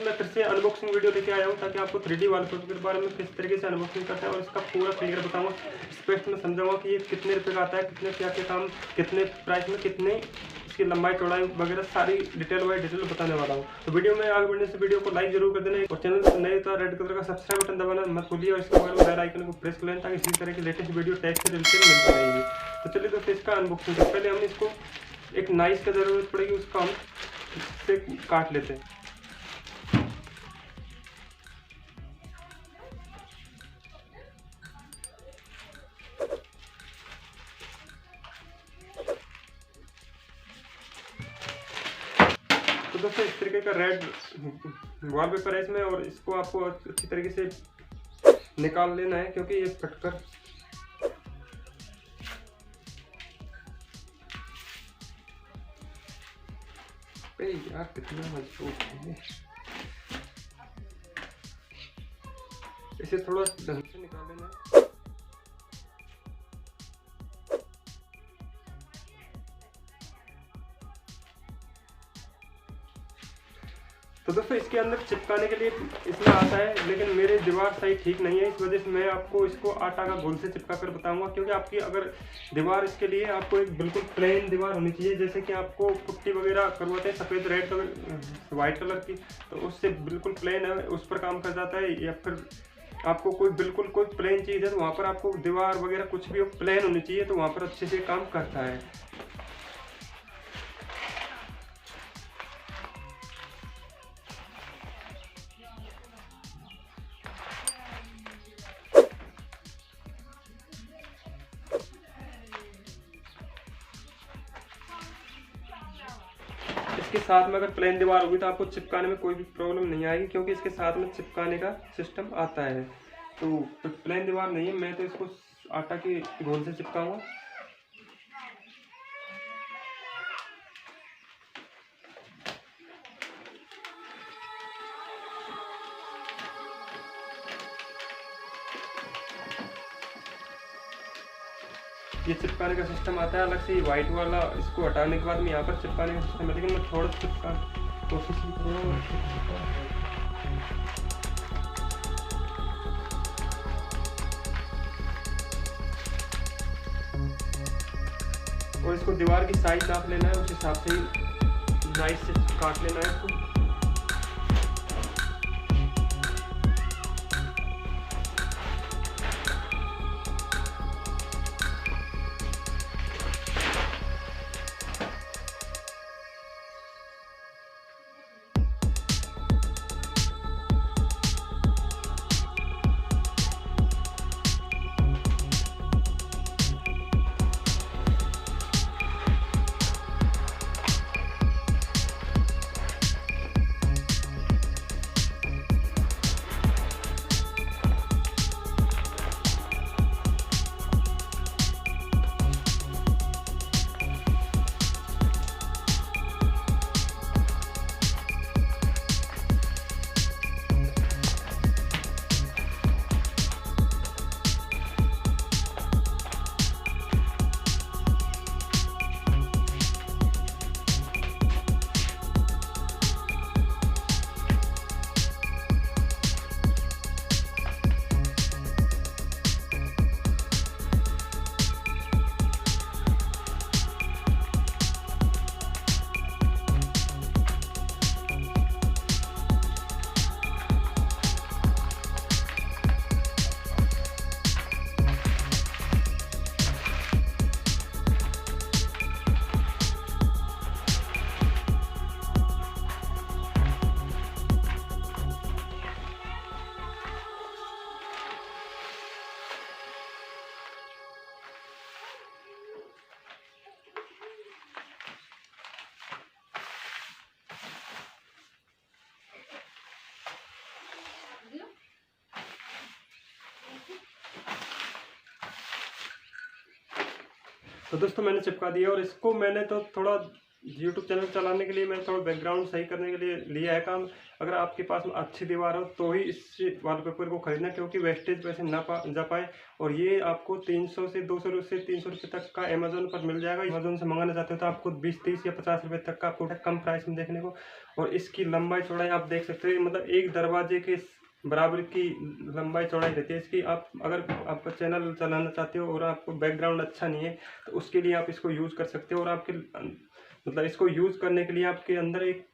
मैं फिर से अनबॉक्सिंग वीडियो लेके आया हूँ ताकि आपको 3D वॉलपेपर के बारे में किस तरीके से अनबॉक्सिंग करता है और इसका पूरा क्लियर बताऊँगा, स्पेक्ट में समझाऊंगा कि ये कितने रुपये का आता है, कितने क्या क्या काम, कितने प्राइस में, कितने इसकी लंबाई चौड़ाई वगैरह सारी डिटेल वाइज डिटेल बताने वाला हूँ। तो वीडियो में आगे बढ़ने से वीडियो को लाइक जरूर कर देना और चैनल पर नए तो रेड कलर का सब्सक्राइब बटन दबाना मत भूलिए और इसके बगल में बेल आइकन को प्रेस कर लेना ताकि इसी तरह की लेटेस्ट वीडियो टैग से रिलेटेड मिलती रहेगी। तो चलिए दोस्तों इसका अनबॉक्सिंग से पहले हम इसको एक नाइफ की ज़रूरत पड़ेगी, उसका हम इससे काट लेते हैं। तो दोस्तों इस तरीके का रेड वॉलपेपर है इसमें और इसको आपको अच्छी तरीके से निकाल लेना है क्योंकि ये फटकर यार कितना मजबूत है, इसे थोड़ा ढंग से निकाल लेना है। तो दोस्तों इसके अंदर चिपकाने के लिए इसमें आता है, लेकिन मेरे दीवार सही ठीक नहीं है, इस वजह से मैं आपको इसको आटा का घोल से चिपका कर बताऊंगा। क्योंकि आपकी अगर दीवार, इसके लिए आपको एक बिल्कुल प्लेन दीवार होनी चाहिए, जैसे कि आपको पुट्टी वगैरह करवाते हैं सफ़ेद रेड कलर वाइट कलर की, तो उससे बिल्कुल प्लेन है उस पर काम कर जाता है। या फिर आपको कोई बिल्कुल कोई प्लेन चीज़ है तो वहाँ पर आपको दीवार वगैरह कुछ भी प्लेन होनी चाहिए, तो वहाँ पर अच्छे से काम करता है। इसके साथ में अगर प्लेन दीवार होगी तो आपको चिपकाने में कोई भी प्रॉब्लम नहीं आएगी, क्योंकि इसके साथ में चिपकाने का सिस्टम आता है। तो प्लेन दीवार नहीं है, मैं तो इसको आटा के घोल से चिपकाऊंगा। ये चिपकाने का सिस्टम आता है अलग से, ये वाइट वाला इसको हटाने के बाद में यहाँ पर चिपकाने का सिस्टम है, लेकिन मैं थोड़ा चिपका कोशिश ही करूँगा। और इसको दीवार की साइज नाप लेना है, उस हिसाब से ही नाइफ से काट लेना है इसको। तो दोस्तों मैंने चिपका दिया और इसको मैंने तो थोड़ा यूट्यूब चैनल चलाने के लिए मैंने थोड़ा बैकग्राउंड सही करने के लिए लिया है काम। अगर आपके पास में अच्छी दीवार हो तो ही इस वॉलपेपर को खरीदना, क्योंकि वेस्टेज पैसे ना जा पाए। और ये आपको 300 से 200 से 300 रुपये तक का अमेजोन पर मिल जाएगा। अमेजोन से मंगाना चाहते हो तो आपको 20, 30 या 50 रुपये तक का प्रोडक्ट कम प्राइस में देखने को। और इसकी लंबाई चौड़ाई आप देख सकते हो, मतलब एक दरवाजे के बराबर की लंबाई चौड़ाई रहती है इसकी। आप अगर आपका चैनल चलाना चाहते हो और आपको बैकग्राउंड अच्छा नहीं है तो उसके लिए आप इसको यूज़ कर सकते हो। और आपके मतलब इसको यूज़ करने के लिए आपके अंदर एक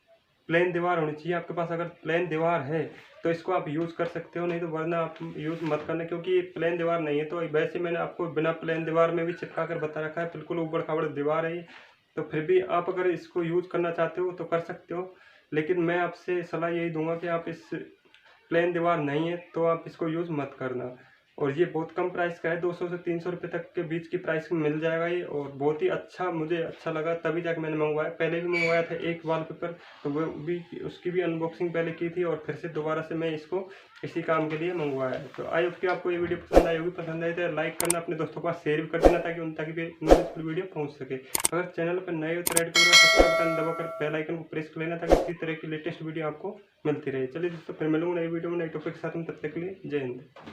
प्लेन दीवार होनी चाहिए। आपके पास अगर प्लेन दीवार है तो इसको आप यूज़ कर सकते हो, नहीं तो वरना आप यूज़ मत करना, क्योंकि ये प्लेन दीवार नहीं है। तो वैसे मैंने आपको बिना प्लेन दीवार में भी चिपका कर बता रखा है, बिल्कुल ऊबड़ खाबड़ दीवार है ये। तो फिर भी आप अगर इसको यूज़ करना चाहते हो तो कर सकते हो, लेकिन मैं आपसे सलाह यही दूंगा कि आप इस प्लेन दीवार नहीं है तो आप इसको यूज़ मत करना। और ये बहुत कम प्राइस का है, 200 से 300 रुपये तक के बीच की प्राइस में मिल जाएगा ये। और बहुत ही अच्छा, मुझे अच्छा लगा तभी जाकर मैंने मंगवाया। पहले भी मंगवाया था एक वॉलपेपर, तो वो भी उसकी भी अनबॉक्सिंग पहले की थी और फिर से दोबारा से मैं इसको इसी काम के लिए मंगवाया है। तो आई होप कि आपको ये वीडियो पसंद आई होगी। पसंद आई तो लाइक करना, अपने दोस्तों के पास शेयर भी कर देना ताकि भी वीडियो पहुँच सके। अगर चैनल पर नए हो तो रेड कलर का सब्सक्राइब बटन दबाकर बेल आइकन को प्रेस कर लेना ताकि इसी तरह की लेटेस्ट वीडियो आपको मिलती रहे। चलिए दोस्तों, फिर मिलूंगा नई वीडियो में नई टॉपिक के साथ में, तब तक के लिए जय हिंद।